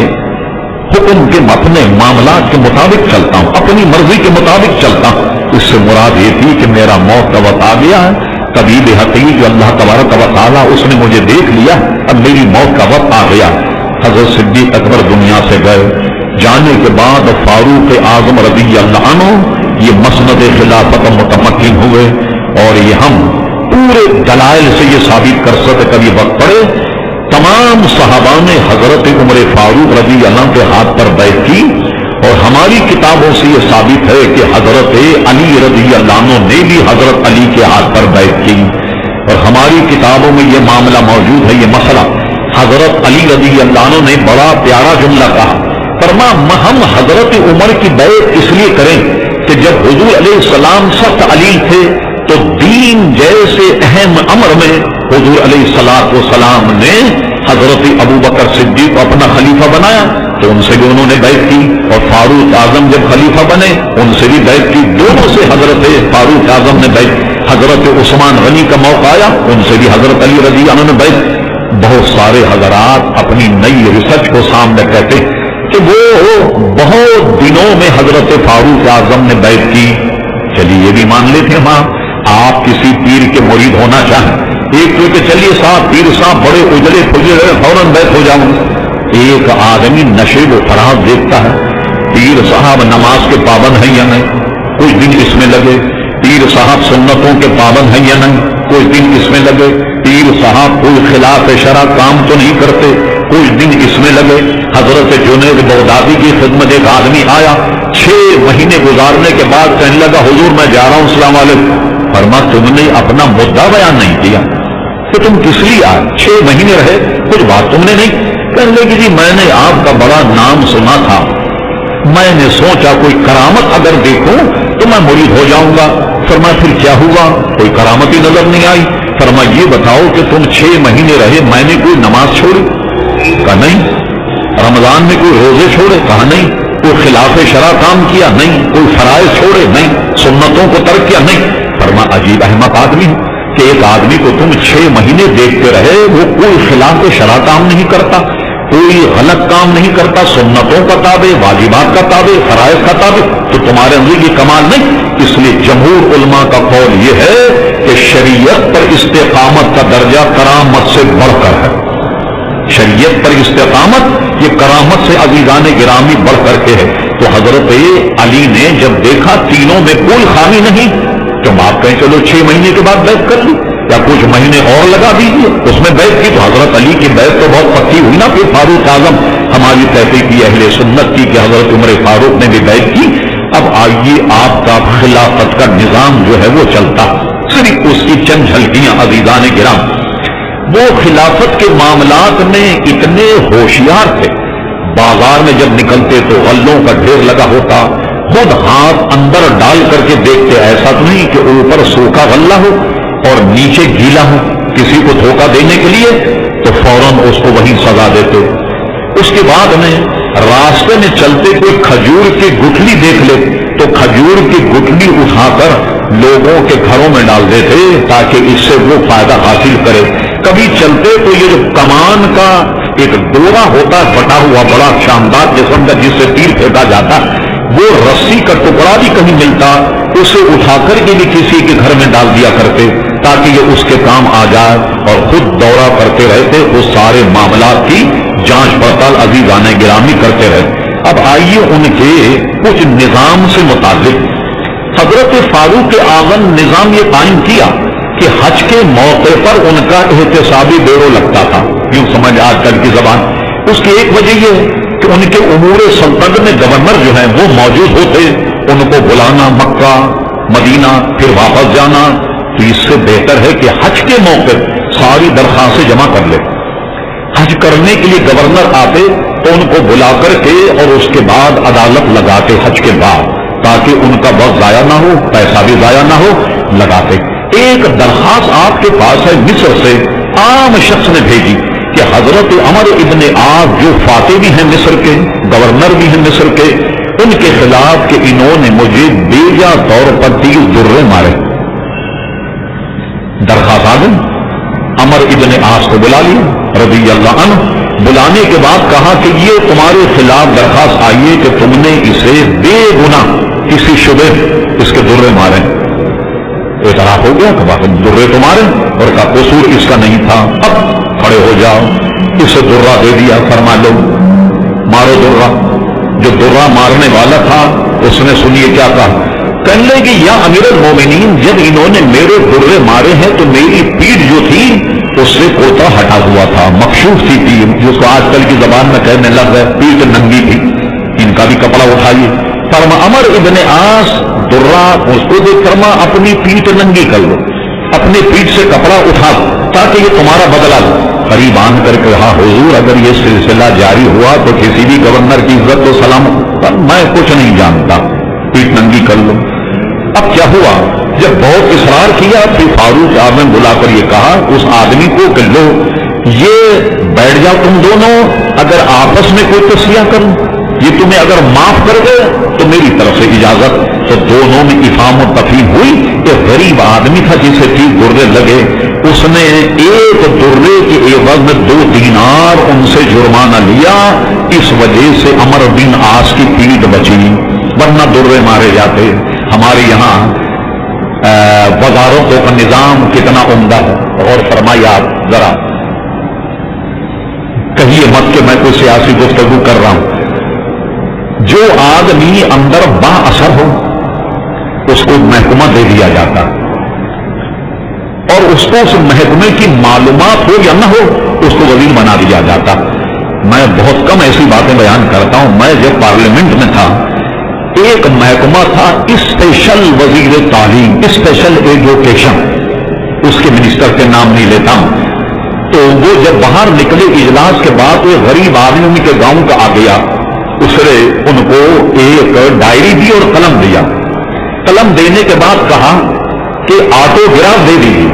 حکم کے اپنے معاملات کے مطابق چلتا ہوں، اپنی مرضی کے مطابق چلتا ہوں۔ اس سے مراد یہ تھی کہ میرا موت کا وقت آ گیا ہے، طبیب حقیقی جو اللہ تبارک و تعالیٰ اس نے مجھے دیکھ لیا، اب میری موت کا وقت آ گیا۔ حضرت صدیق اکبر دنیا سے گئے، جانے کے بعد فاروق اعظم رضی اللہ عنہ یہ مسند خلافت متمکن ہوئے، اور یہ ہم پورے دلائل سے یہ ثابت کر سکتے، کبھی وقت پڑے تمام صحابہ نے حضرت عمر فاروق رضی اللہ عنہ کے ہاتھ پر بیعت کی، اور ہماری کتابوں سے یہ ثابت ہے کہ حضرت علی رضی اللہ عنہ نے بھی حضرت علی کے ہاتھ پر بیعت کی، اور ہماری کتابوں میں یہ معاملہ موجود ہے، یہ مسئلہ حضرت علی رضی اللہ عنہ نے بڑا پیارا جملہ کہا، فرما ہم حضرت عمر کی بیعت اس لیے کریں کہ جب حضور علیہ السلام سخت علیل تھے تو دین جیسے اہم امر میں حضور علیہ الصلوۃ والسلام نے حضرت ابو بکر صدیق کو اپنا خلیفہ بنایا تو ان سے بھی انہوں نے بیعت کی، اور فاروق اعظم جب خلیفہ بنے ان سے بھی بیعت کی، دونوں سے حضرت فاروق اعظم نے بیعت، حضرت عثمان غنی کا موقع آیا ان سے بھی حضرت علی رضی اللہ عنہ نے بیعت۔ بہت سارے حضرات اپنی نئی ریسرچ کو سامنے کہتے کہ وہ بہت دنوں میں حضرت فاروق اعظم نے بیعت کی۔ چلیے یہ بھی مان لیتے ہیں، آپ کسی پیر کے مرید ہونا چاہیں، ایک تو کہ چلیے صاحب پیر صاحب بڑے اجڑے پجڑے فوراً بیعت ہو جاؤں۔ ایک آدمی نشے و فراز دیکھتا ہے، پیر صاحب نماز کے پابند ہیں یا نہیں، کچھ دن اس میں لگے، پیر صاحب سنتوں کے پابند ہیں یا نہیں، کچھ دن اس میں لگے، پیر صاحب کوئی خلاف شرع کام تو نہیں کرتے، کچھ دن اس میں لگے۔ حضرت جنید بغدادی کی خدمت ایک آدمی آیا، 6 مہینے گزارنے کے بعد کہنے لگا حضور میں جا رہا ہوں السلام علیکم۔ فرما تم نے اپنا مدعا بیان نہیں کیا کہ تم کس لیے آئے، 6 مہینے رہے، کچھ بات تم نے نہیں۔ کہنے لگی جی میں نے آپ کا بڑا نام سنا تھا، میں نے سوچا کوئی کرامت اگر دیکھوں تو میں مرید ہو جاؤں گا۔ فرما پھر کیا ہوا؟ کوئی کرامت ہی نظر نہیں آئی۔ فرما یہ بتاؤ کہ تم 6 مہینے رہے، میں نے کوئی نماز چھوڑی؟ کہا نہیں۔ رمضان میں کوئی روزے چھوڑے؟ کہا نہیں۔ کوئی خلاف شرع کام کیا؟ نہیں۔ کوئی فرائض چھوڑے؟ نہیں۔ سنتوں کو ترک کیا؟ نہیں۔ فرما عجیب احمق آدمی ہے کہ ایک آدمی کو تم 6 مہینے دیکھتے رہے، وہ کوئی خلاف شرع کام نہیں کرتا، کوئی غلط کام نہیں کرتا، سنتوں کا تابع، واجبات کا تابع، فرائض کا تابع، تو تمہارے اندر یہ کمال نہیں۔ اس لیے جمہور علماء کا قول یہ ہے کہ شریعت پر استقامت کا درجہ کرامت سے بڑھ کر ہے۔ شریعت پر استقامت یہ کرامت سے عزیزان گرامی بڑھ کر کے ہے۔ تو حضرت علی نے جب دیکھا تینوں میں کوئی خامی نہیں تو آپ کہیں چلو 6 مہینے کے بعد بیعت کر لی یا کچھ مہینے اور لگا دیجیے، اس میں بیعت کی۔ تو حضرت علی کی بیعت تو بہت پکی ہوئی نا، پھر فاروق اعظم ہماری تحقیق کی اہل سنت کی کہ حضرت عمر فاروق نے بھی بیعت کی۔ اب آئیے آپ کا خلافت کا نظام جو ہے وہ چلتا، صرف اس کی چند جھلکیاں عزیزان گرام۔ وہ خلافت کے معاملات میں اتنے ہوشیار تھے، بازار میں جب نکلتے تو غلوں کا ڈھیر لگا ہوتا، خود ہاتھ اندر ڈال کر کے دیکھتے، ایسا تو نہیں کہ اوپر سوکھا غلہ ہو اور نیچے گیلا ہو، کسی کو دھوکہ دینے کے لیے تو فوراً اس کو وہیں سزا دیتے۔ اس کے بعد میں راستے میں چلتے کوئی کھجور کی گٹھلی دیکھ لے تو کھجور کی گٹھلی اٹھا کر لوگوں کے گھروں میں ڈال دیتے تاکہ اس سے وہ فائدہ حاصل کرے۔ کبھی چلتے تو یہ جو کمان کا ایک ڈورا ہوتا ہے بٹا ہوا بڑا شاندار قسم کا جس سے تیر پھینکا جاتا، وہ رسی کا ٹکڑا بھی کہیں ملتا، اسے اٹھا کر کے بھی کسی کے گھر میں ڈال دیا کرتے تاکہ یہ اس کے کام آ جائے، اور خود دورہ کرتے رہتے، اس سارے معاملات کی جانچ پڑتال عزیزان گرامی کرتے رہتے۔ اب آئیے ان کے کچھ نظام سے متعلق حضرت فاروق اعظم نظام یہ قائم کیا کہ حج کے موقع پر ان کا احتسابی بیورو لگتا تھا، یوں سمجھ آج کل کی زبان۔ اس کی ایک وجہ یہ کہ ان کے امور سلطنت میں گورنر جو ہیں وہ موجود ہوتے، ان کو بلانا مکہ مدینہ پھر واپس جانا، تو اس سے بہتر ہے کہ حج کے موقع ساری درخواستیں جمع کر لے۔ حج کرنے کے لیے گورنر آتے تو ان کو بلا کر کے اور اس کے بعد عدالت لگاتے حج کے بعد، تاکہ ان کا وقت ضائع نہ ہو، پیسہ بھی ضائع نہ ہو، لگاتے۔ ایک درخواست آپ کے پاس ہے مصر سے، عام شخص نے بھیجی کہ حضرت عمر ابن عاص جو فاتح بھی ہیں مصر کے، گورنر بھی ہیں مصر کے، ان کے خلاف کہ انہوں نے مجھے بیجا طور پر 30 درے مارے۔ درخواست آ گئی، عمر ابن عاص کو بلا لیا رضی اللہ عنہ۔ بلانے کے بعد کہا کہ یہ تمہارے خلاف درخواست آئی ہے کہ تم نے اسے بے گناہ کسی شبہ اس کے درے مارے۔ اعتراف ہو گیا کہ باقی درے تمہارے اور کا قصور اس کا نہیں تھا، اب کھڑے ہو جاؤ، اسے درہ دے دیا، فرما لو مارو درہ۔ جو درہ مارنے والا تھا اس نے سنیے کیا کہا، کہنے لگے کہ یا امیر المومنین جب انہوں نے میرے درے مارے ہیں تو میری پیٹھ جو تھی اس سے کوتا ہٹا ہوا تھا، مکشوف تھی پیٹھ، جس کو آج کل کی زبان میں کہنے لگ ہے پیٹھ ننگی تھی، ان کا بھی کپڑا اٹھائیے۔ فرما عمر ابن عاص درہ اس کو دیکھ فرما اپنی پیٹھ ننگی کر لو، اپنی پیٹھ سے کپڑا اٹھا تاکہ یہ تمہارا بدلہ لو۔ قریب آن کر کے کہا حضور اگر یہ سلسلہ جاری ہوا تو کسی بھی گورنر کی عزت و سلامت پر میں کچھ نہیں جانتا، پیٹھ ننگی کر لو۔ اب کیا ہوا، جب بہت اصرار کیا پھر فاروق اعظم بلا کر یہ کہا اس آدمی کو کہ لو یہ بیٹھ جاؤ تم دونوں، اگر آپس میں کوئی تصفیہ کروں، یہ تمہیں اگر معاف کر دے تو میری طرف سے اجازت۔ تو دونوں میں افہام و تفہیم ہوئی۔ ایک غریب آدمی تھا جسے 30 درے لگے، اس نے ایک درے کے عوض میں 2 دینار ان سے جرمانہ لیا، اس وجہ سے عمر بن عاص کی پیٹھ بچی، ورنہ درے مارے جاتے۔ ہمارے یہاں وزارتوں کا نظام کتنا عمدہ ہے، اور فرمایا آپ ذرا کہیے مت کہ میں کوئی سیاسی گفتگو کر رہا ہوں۔ جو آدمی اندر با اثر ہو اس کو محکمہ دے دیا جاتا، اور اس کو اس محکمے کی معلومات ہو یا نہ ہو اس کو وزیر بنا دیا جاتا۔ میں بہت کم ایسی باتیں بیان کرتا ہوں۔ میں جب پارلیمنٹ میں تھا ایک محکمہ تھا اسپیشل وزیر تعلیم، اسپیشل ایجوکیشن، اس کے منسٹر کے نام نہیں لیتا ہوں۔ تو وہ جب باہر نکلے اجلاس کے بعد وہ غریب آدمی ان کے گاؤں کا آ گیا، اس نے ان کو ایک ڈائری دی اور قلم دیا۔ قلم دینے کے بعد کہا کہ آٹوگراف دے دیجیے۔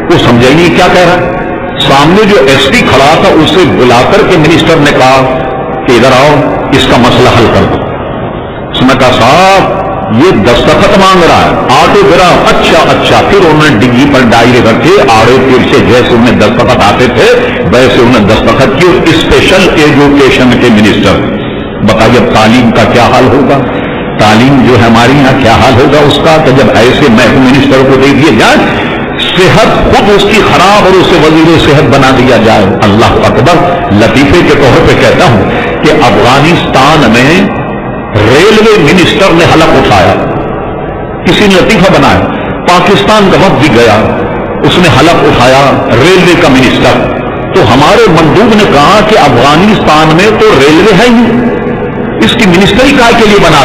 وہ سمجھا نہیں کیا کہہ رہا۔ سامنے جو ایس پی کھڑا تھا اسے بلا کر کے منسٹر نے کہا کہ ادھر آؤ اس کا مسئلہ حل کر دو۔ اس نے کہا صاحب یہ دستخط مانگ رہا ہے، آٹوگراف۔ اچھا پھر انہوں نے ڈگی پر ڈائری رکھے، آڑے پیر سے جیسے انہیں دستخط آتے تھے ویسے انہیں دستخط کی، اسپیشل ایجوکیشن کے منسٹر۔ بتائیے تعلیم کا کیا حال ہوگا، تعلیم جو ہے ہماری یہاں کیا حال ہوگا اس کا، کہ جب ایسے محکمہ منسٹر کو دے دیے جائے، صحت خود اس کی خراب اور اسے وزیر صحت بنا دیا جائے۔ اللہ اکبر۔ لطیفے کے طور پہ کہتا ہوں کہ افغانستان میں ریلوے منسٹر نے حلق اٹھایا، کسی نے لطیفہ بنایا، پاکستان کا وقت بھی گیا، اس نے حلق اٹھایا ریلوے کا منسٹر۔ تو ہمارے مندوب نے کہا کہ افغانستان میں تو ریلوے ہے ہی، اس کی منسٹری کائے کے لیے بنا۔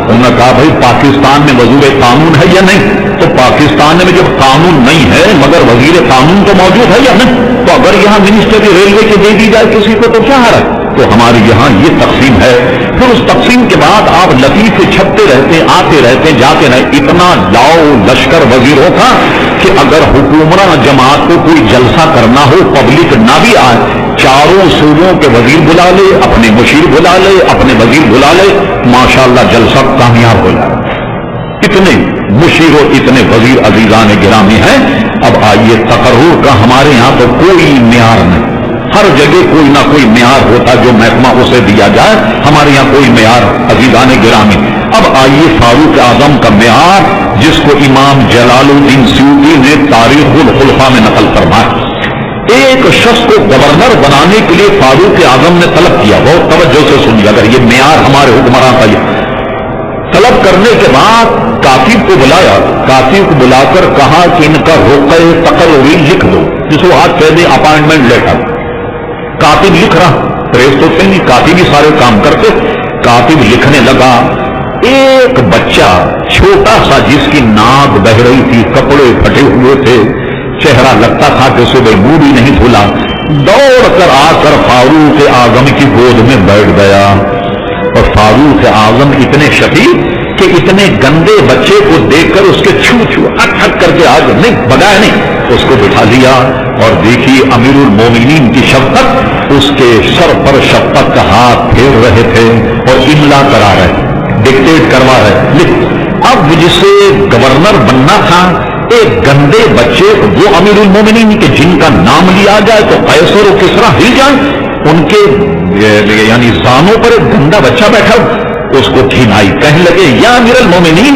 انہوں نے کہا بھائی پاکستان میں وزیر قانون ہے یا نہیں؟ تو پاکستان میں جب قانون نہیں ہے مگر وزیر قانون تو موجود ہے یا نہیں؟ تو اگر یہاں منسٹری ریلوے کے دے دی جائے کسی کو تو کیا حرج؟ تو ہمارے یہاں یہ تقسیم ہے۔ پھر اس تقسیم کے بعد آپ لطیفے چھپتے رہتے، آتے رہتے، جاتے رہتے۔ اتنا لاؤ لشکر وزیروں کا کہ اگر حکومراں جماعت کو کوئی جلسہ کرنا ہو پبلک نہ بھی آئے، چاروں صوبوں کے وزیر بلا لے، اپنے مشیر بلا لے، اپنے وزیر بلا لے، ماشاءاللہ جلسہ کامیاب ہو جائے۔ اتنے مشیر اور اتنے وزیر عزیزان گرامی ہیں۔ اب آئیے تقرر کا ہمارے یہاں تو کوئی معیار نہیں، ہر جگہ کوئی نہ کوئی معیار ہوتا جو محکمہ اسے دیا جائے، ہمارے یہاں کوئی معیار عزیزان گرامی۔ اب آئیے فاروق اعظم کا معیار جس کو امام جلال الدین سیوطی نے تاریخ الخلفاء میں نقل فرمایا۔ ایک شخص کو گورنر بنانے کے لیے فاروق اعظم نے طلب کیا، بہت توجہ سے سنیے، اگر یہ معیار ہمارے حکمران کا یہ طلب طلب کرنے کے بعد کاتب کو بلایا، کاتب کو بلا کر کہا کہ ان کا رقعہ تقرری لکھ دو، جس کو آج کہہ دیں اپائنٹمنٹ لیٹر۔ کاتب لکھ رہا، پریس تو نہیں، کاتب ہی سارے کام کرتے۔ کاتب لکھنے لگا، ایک بچہ چھوٹا سا جس کی ناک بہ رہی تھی، کپڑے پھٹے ہوئے تھے، چہرہ لگتا تھا کہ صبح منہ بھی نہیں دھلا، دوڑ کر آ کر فاروق اعظم کی گود میں بیٹھ گیا۔ اور فاروق اعظم اتنے شفیق کہ اتنے گندے بچے کو دیکھ کر اس کے چھو چھو ہٹ ہٹ کر کے آج نہیں بگایا نہیں، اس کو بٹھا لیا۔ اور دیکھیے امیر المومنین کی شفقت، اس کے سر پر شفقت کا ہاتھ پھیر رہے تھے اور املا کرا رہے، ڈکٹیٹ کروا رہے، لکھ۔ اب جسے گورنر بننا تھا، ایک گندے بچے، وہ امیر المومنین کے جن کا نام لیا جائے تو قیصر و کسریٰ ہل جائیں، ان کے یعنی زانوں پر ایک گندا بچہ بیٹھا، اس کو گھنائی، کہنے لگے یا امیر المومنین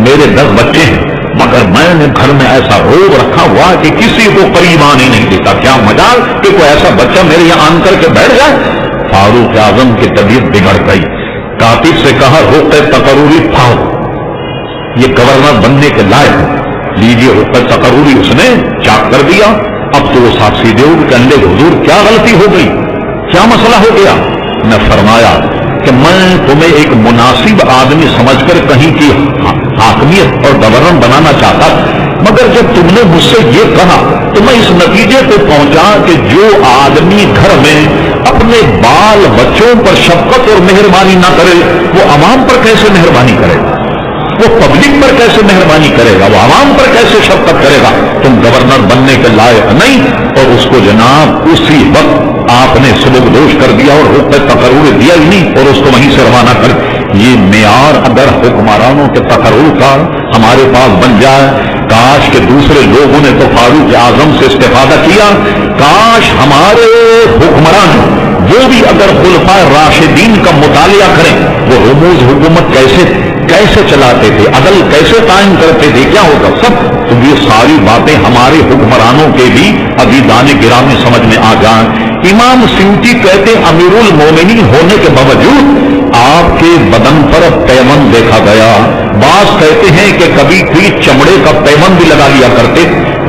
میرے 10 بچے ہیں مگر میں نے گھر میں ایسا روب رکھا ہوا کہ کسی کو قریب آنے نہیں دیتا، کیا مجال کہ کوئی ایسا بچہ میرے یہاں آن کر کے بیٹھ جائے۔ فاروق اعظم کی طبیعت بگڑ گئی، کاتب سے کہا رقعہ تقرری پھاڑ، یہ گورنر بننے کے لائق ہے، لیجیے رقعہ تقرری۔ اس نے چاک کر دیا۔ اب تو وہ ساتھی دیو کہنے لگے حضور کیا غلطی ہو گئی، کیا مسئلہ ہو گیا؟ نے فرمایا کہ میں تمہیں ایک مناسب آدمی سمجھ کر کہیں کی حاکمیت اور گورنر بنانا چاہتا، مگر جب تم نے مجھ سے یہ کہا تو میں اس نتیجے کو پہنچا کہ جو آدمی گھر میں اپنے بال بچوں پر شفقت اور مہربانی نہ کرے وہ عوام پر کیسے مہربانی کرے گا، وہ پبلک پر کیسے مہربانی کرے گا، وہ عوام پر کیسے شفقت کرے گا؟ تم گورنر بننے کے لائق نہیں۔ اور اس کو جناب اسی وقت آپ نے سبکدوش کر دیا اور رقعہ تقرری دیا ہی نہیں اور اس کو وہیں سے روانہ کر۔ یہ معیار اگر حکمرانوں کے تقرر کا ہمارے پاس بن جائے، کاش کہ دوسرے لوگوں نے تو فاروق اعظم سے استفادہ کیا، کاش ہمارے حکمران وہ بھی اگر خلفائے راشدین کا مطالعہ کریں، وہ رموز حکومت کیسے چلاتے تھے، عدل کیسے قائم کرتے تھے، کیا ہوگا سب۔ تو یہ ساری باتیں ہمارے حکمرانوں کے بھی ابھی دانے گرامی سمجھ میں آ جائیں۔ امام سیوطی کہتے امیر المومنین ہونے کے باوجود آپ کے بدن پر پیمند دیکھا گیا، بعض کہتے ہیں کہ کبھی کوئی چمڑے کا پیمند بھی لگا لیا کرتے۔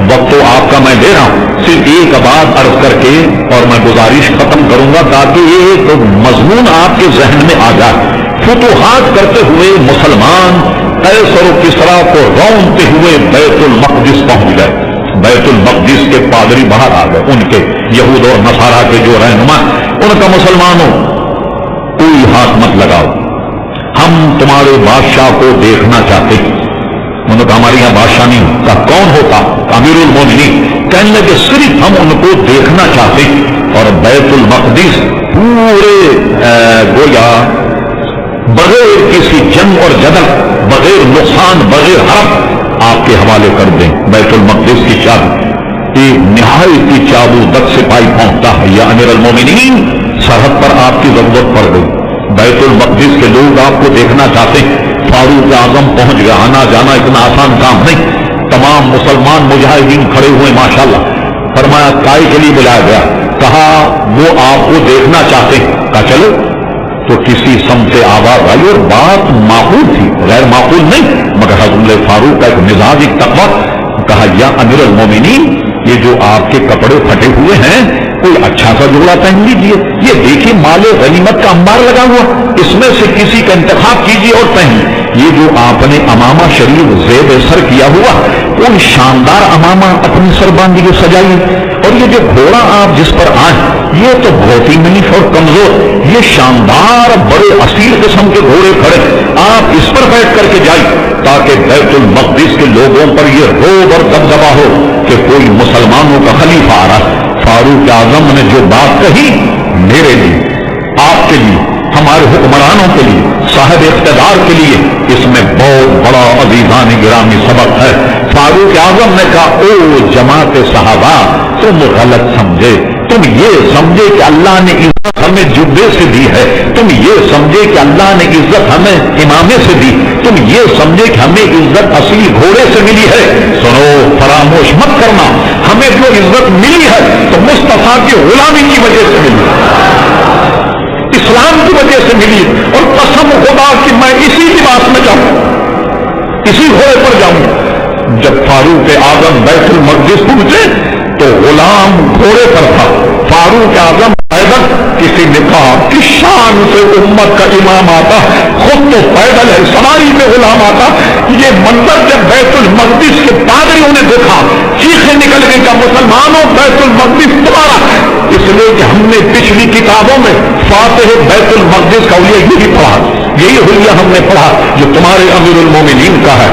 وقت تو آپ کا میں دے رہا ہوں، صرف ایک بات عرض کر کے اور میں گزارش ختم کروں گا تاکہ یہ مضمون آپ کے ذہن میں آ جائے۔ فتوحات کرتے ہوئے مسلمان قیصر و کسریٰ کو رونتے ہوئے بیت المقدس پہنچ گئے۔ بیت المقدس کے پادری باہر آ گئے، ان کے یہود اور نصارہ کے جو رہنما، ان کا مسلمانوں کوئی ہاتھ مت لگاؤ، ہم تمہارے بادشاہ کو دیکھنا چاہتے ہیں۔ انہوں نے کہا ہمارے یہاں بادشاہ نہیں ہوتا، کون ہوتا؟ امیر المومنین۔ کہنے لگے صرف ہم ان کو دیکھنا چاہتے ہیں۔ اور بیت المقدس پورے گویا بغیر کسی جنگ اور جدل، بغیر نقصان، بغیر حرب آپ کے حوالے کر دیں۔ بیت المقدس کی چابی ایک نہایت ہی چابودک سپاہی پہنچتا ہے، یا امیر المومنین سرحد پر آپ کی ضرورت پڑ گئی، بیت المقدس کے لوگ آپ کو دیکھنا چاہتے ہیں۔ فاروق اعظم پہنچ گیا، آنا جانا اتنا آسان کام نہیں، تمام مسلمان مجاہدین کھڑے ہوئے ماشاءاللہ۔ فرمایا کائی کے لیے بلایا گیا؟ کہا وہ آپ کو دیکھنا چاہتے ہیں۔ کہا چلو، تو کسی سمت آواز آئی اور بات معقول تھی، غیر معقول نہیں، مگر حضرت فاروق کا ایک مزاج، ایک تقویٰ۔ کہا یا امیر المومنین یہ جو آپ کے کپڑے پھٹے ہوئے ہیں کوئی اچھا سا جوڑا پہن لیجیے، یہ دیکھیے مال غنیمت کا انبار لگا ہوا، اس میں سے کسی کا انتخاب کیجیے اور پہنیے۔ یہ جو آپ نے امامہ شریف زیب سر کیا ہوا، کوئی شاندار امامہ اپنی سرباندی کو سجائیے۔ اور یہ جو گھوڑا آپ جس پر آئے یہ تو بہت ہی منیف اور کمزور، یہ شاندار بڑے اصیل قسم کے گھوڑے کھڑے، آپ اس پر بیٹھ کر کے جائیے تاکہ بیت المقدس کے لوگوں پر یہ روب اور دبدبا ہو کہ کوئی مسلمانوں کا خلیفہ آ رہا ہے۔ فاروق اعظم نے جو بات کہی میرے لیے، آپ کے لیے، ہمارے حکمرانوں کے لیے، صاحب اقتدار کے لیے اس میں بہت بڑا عزیزان گرامی سبق ہے۔ فاروق اعظم نے کہا او جماعت صحابہ تم غلط سمجھے، تم یہ سمجھے کہ اللہ نے عزت ہمیں جبے سے دی ہے، تم یہ سمجھے کہ اللہ نے عزت ہمیں امامے سے دی، تم یہ سمجھے کہ ہمیں عزت اصلی گھوڑے سے ملی ہے۔ سنو، فراموش مت کرنا، ہمیں جو عزت ملی ہے تو مصطفیٰ کی غلامی کی وجہ سے ملی، اسلام کی وجہ سے ملی، اور قسم خدا کہ میں اسی لباس میں جاؤں اسی گھوڑے پر جاؤں. جب فاروق اعظم بیت المقدس پہنچے تو غلام گھوڑے پر تھا. فاروق اعظم پیدل. کسی نے کہا کس شان سے امت کا امام آتا, خود تو پیدل ہے, سواری میں غلام آتا. یہ منظر جب بیت المقدس کے پادریوں نے دیکھا, چیخیں نکل گئی کہ مسلمانوں بیت المقدس تمہارا. اس لیے کہ ہم نے پچھلی کتابوں میں فاتح بیت المقدس کا حلیہ یہی پڑھا, یہی حلیہ ہم نے پڑھا جو تمہارے امیر المومنین کا ہے.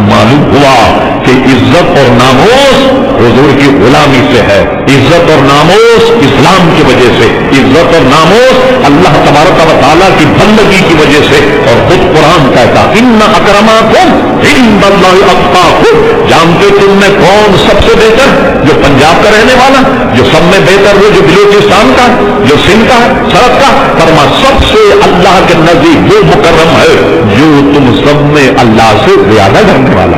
معلوم ہوا کہ عزت اور ناموس حضور کی غلامی سے ہے, عزت اور ناموس اسلام کی وجہ سے, عزت اور ناموس اللہ تبارک و تعالیٰ کی بندگی کی وجہ سے. اور خود قرآن کہتا ان اکرمکم عند اللہ اتقاکم. جانتے تم میں کون سب سے بہتر؟ جو پنجاب کا رہنے والا, جو سب میں بہتر وہ جو بلوچستان کا, جو سندھ کا, سرحد کا. فرما سب سے اللہ کے نزدیک وہ مکرم ہے جو تم سب میں اللہ سے زیادہ ڈرنے والا,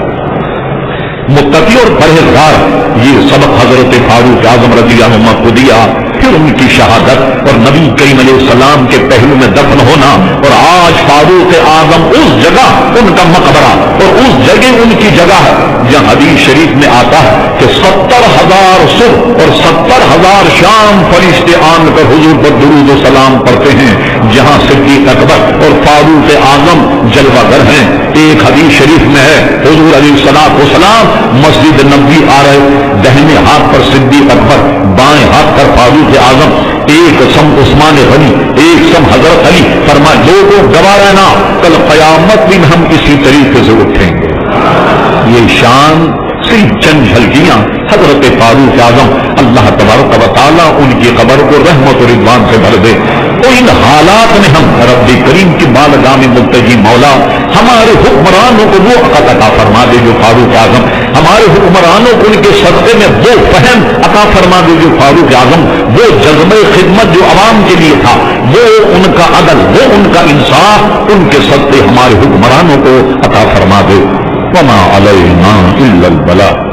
متقی اور پرہیزگار. یہ سبق حضرت فاروق اعظم رضی اللہ عنہ کو دیا. پھر ان کی شہادت اور نبی کریم علیہ السلام کے پہلو میں دفن ہونا. اور آج فاروق اعظم اس جگہ ان کا مقبرہ اور اس جگہ ان کی جگہ ہے جہاں حدیث شریف میں آتا ہے کہ 70,000 صبح اور 70,000 شام فرشتے آن کر حضور پر درود و سلام پڑھتے ہیں. جہاں صدیق اکبر اور فاروق اعظم جلوہ گر ہیں. ایک حدیث شریف میں ہے حضور علیہ السلام مسجد نبوی آ رہے, دہنے ہاتھ پر صدیق اکبر, بائیں ہاتھ پر فاروق اعظم, ایک سم عثمان غنی, ایک سم حضرت علی. فرما لوگوں گواہ رہنا, کل قیامت دن ہم اسی طریقے سے اٹھیں گے. یہ شان صرف چند جھلکیاں حضرت فاروق اعظم, اللہ تبارک و تعالیٰ ان کی قبر کو رحمت و رضوان سے بھر دے. تو ان حالات میں ہم رب کریم کی بالغاہ میں ملتجی مولا ہمارے حکمرانوں کو وہ عطا فرما دے جو فاروق اعظم, ہمارے حکمرانوں کو ان کے صدقے میں وہ فہم عطا فرما دے جو فاروق اعظم, وہ جذبہ خدمت جو عوام کے لیے تھا, وہ ان کا عدل, وہ ان کا انصاف, ان کے صدقے ہمارے حکمرانوں کو عطا فرما دے. وما علینا الا البلاغ.